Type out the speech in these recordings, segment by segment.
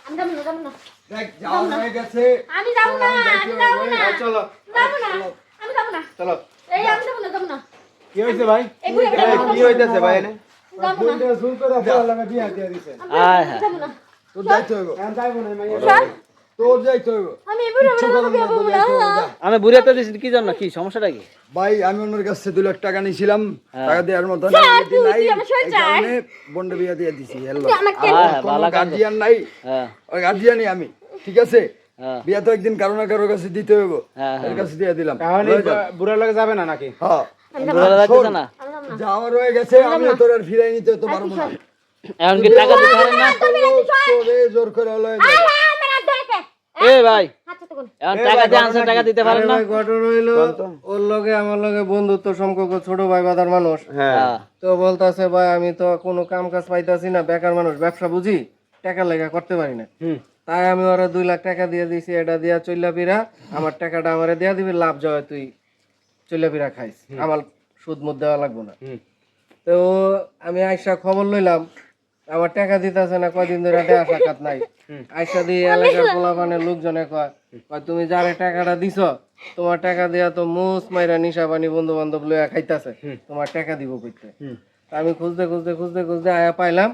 আমি যাব না, যাব না। দেখ যাও হয়ে গেছে। আমি যাব না, আমি যাব না। চলো যাব না। আমি যাব না। চলো। এই আমি যাব না, যাব না। কি হইছে ভাই? এই বুড়া বেটা কি হইতাছে ভাই এনে? যাব না। বন্ধে জোর করে আপনার লাগে বিয়া দিয়ে দিছে। আমি যাব না। তোর যাইতে হইব। আমি যাইবো না মাইয়া। চল। তোর যাইতে হইব। আমি এই বুড়া বেটা লাগে যাব না। আমি বুড়িয়া তো দিছি কি জন্য কি সমস্যাটা কি ভাই আমি ওনার কাছে 2 লাখ টাকা নিয়েছিলাম, টাকা দেওয়ার মতো স্যার, তুই আমার শরীর চাই। বন্ড বিয়া দিয়ে দিছি। হ্যালো তুই আমাকে ভালো কাজ গার্জিয়ান নাই, হ্যাঁ ওই গার্জিয়ানই আমি, ঠিক আছে? হ্যাঁ বিয়া তো একদিন কারো না কারো কাছে দিতে হইব, হ্যাঁ, এর কাছে দিয়ে দিলাম। তাহলে বুড়া লাগে যাবে না নাকি? হ্যাঁ বুড়া যাইতেছে না আমি যাব না। যাওয়ার হয়ে গেছে, আমি তোর আর ফিরাই নিতে তো পারবো না। এখন কি টাকা দিতে পারেন না তোরে জোর করে লয়ে আয় যাবে। আয় আমার হাত ধরে কে? এ ভাই হাত তো কোন? এখন টাকা দিয়ে আনছেন টাকা দিতে পারেন না ভাই ঘটনা হইলো ওর লগে আমার লগে বন্ধুত্ব সম্পর্ক, ছোট ভাই বাদার মানুষ। হ্যাঁ তো বলতাছে ভাই আমি তো কোনো কাম কাজ পাইতাছি না, বেকার মানুষ, ব্যবসা বুঝি, টাকা লেগা করতে পারি না। তাই আমি ওরা 2 লাখ টাকা দিয়ে দিছি, এটা দিয়া চইলা পিরা আমার টাকাটা আমারে দিয়া দিবি, লাভ যায় তুই চইলা পিরা খাইস, আমার সুদ মুদ দেওয়া লাগবো না। তো আমি আইসা খবর লইলাম, আমার টাকা দিতেছে না, কয়দিন ধরে দেয়া সাক্ষাৎ নাই। আইসা দিয়ে এলাকার পোলাপানের লোকজনে কয় কয় তুমি যারে টাকাটা দিছ, তোমার টাকা দিয়া তো মুস মাইরা নিশা পানি বন্ধু বান্ধব লইয়া খাইতাছে, তোমার টাকা দিব কইতে। আমি খুঁজতে খুঁজতে খুঁজতে খুঁজতে আয়া পাইলাম,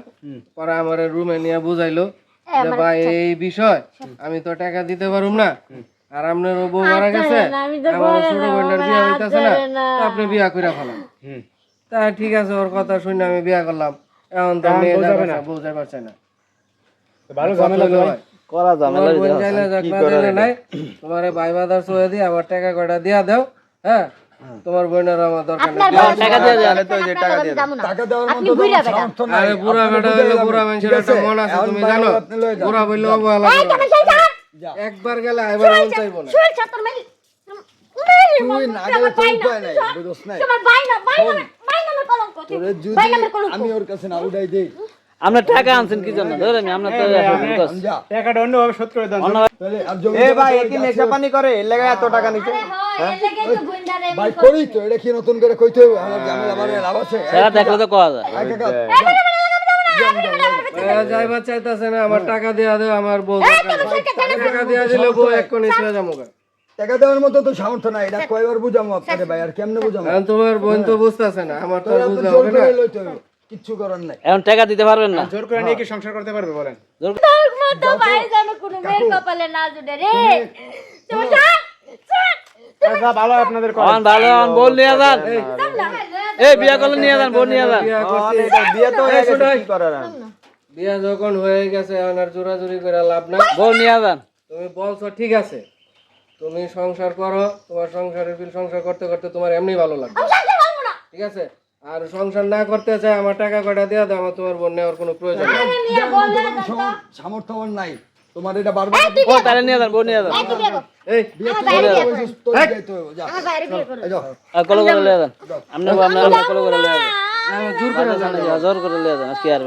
পরে আমার রুমে নিয়ে বুঝাইলো যে ভাই এই বিষয়, আমি তো টাকা দিতে পারুম না, আর আপনার বউ মারা গেছে, আমার ছোট বোনের বিয়া হইতাছে না, তা আপনি বিয়া কইরা ফেলান। তা ঠিক আছে, ওর কথা শুনে আমি বিয়া করলাম। এখন তো মেয়ে যাবে না, বউ যাবে পারছে না। ভালো ঝামেলা তো ভাই। করা ঝামেলা তোমার বোন চাইলে যাক, না চাইলে নাই, তোমারে ভাই বাদার সয়ে দিয়ে আমার টাকা কয়টা দিয়া দাও। হ্যাঁ, তোমার বোনের আমার দরকার নেই। টাকা দিয়ে দেন তো যে টাকা দিয়ে দাও। টাকা দেওয়ার আপনি মতো বুইড়া তোমার বেটা। সামর্থ্য নাই। আরে বুড়া বেটা হইলো বুড়া মানুষের একটা মন আছে, তুমি জানো? বুড়া বললে অবহেলা এই করে। তুমি সেই যা। একবার গেলে আইবার মন চাইবো না। শুই ছাত্র মেলি। তুই না গেলে তো উপায় নাই, বুঝছ নাই? তোমার ভাই না, ভাই নামে কলঙ্ক। তোরে যদি ভাই নামে কলঙ্ক। আমি ওর কাছে না উঠাই দেই, আপনি টাকা আনছেন কি জন্য ধরেন আমরা তো আমি যা। টাকাটা অন্যভাবে শোধ করে দেন। তাহলে আর জমি এ ভাই কি নেশা পানি করে এর লাগা এত টাকা নিতে? হ্যাঁ, এর লাগেই তো বুইন্দারে ভাই করি তো, এটা কি নতুন করে কইতে হবে? আমার ঝামেলা আমার লাভ আছে? সেটা দেখলে তো কোয়া যায় যাইবার চাইতাছে না, আমার টাকা দিয়া দাও, আমার বউ দরকার নাই। টাকা দিয়া দিলে বউ এক্ষুনি চলে যাবো গা। টাকা দেওয়ার মতো তো সামর্থ্য নাই, এটা কয়বার বুঝামো আপনারে ভাই, আর কেমনে বুঝামো? এখন তোমার বোন তো বুঝতেছে না, আমার তো তোরা তো বুঝা জোর হবে না। করে লইতে হবে, কিচ্ছু করার নাই। এখন টাকা দিতে পারবেন না জোর করে নিয়ে কি সংসার করতে পারবে বলেন? জোর তোর মতো ভাই যেন কোনো মেয়ের কপালে না জুটে রে। তুমি যা। আচ্ছা ভালো আপনাদের কথা। এখন ভালো এখন বল নিয়ে যান এই বিয়া করলে নিয়ে যান বোন নিয়ে যান বিয়া করছি, বিয়ে তো হয়ে গেছে কি করার? বিয়া যখন হয়ে গেছে এখন আর জোরাজুরি করে লাভ নাই। বোন নিয়ে যান তুমি বলছো ঠিক আছে, তুমি সংসার করো, তোমার সংসারের বিল সংসার করতে করতে তোমার এমনি ভালো লাগবে, ঠিক আছে? আর সংসার না করতে চাই, আমার টাকা কয়টা দেওয়া দাও, আমার তোমার বোন নেওয়ার কোনো প্রয়োজন নেই। সামর্থ্য আমার নাই, তোমার এটা বারবার ও তাহলে নিয়ে যান বোন নিয়ে যান এই বিয়ে আমার তো বাইরে করে বিয়ে বলছিস, তোর যাইতে হবে, যা। আমার বাইরে বিয়ে করো। এই যাও। কল করে নিয়ে যান আপনি কল করে নিয়ে যান জোর করে জোর করে নিয়ে যান আজকে আর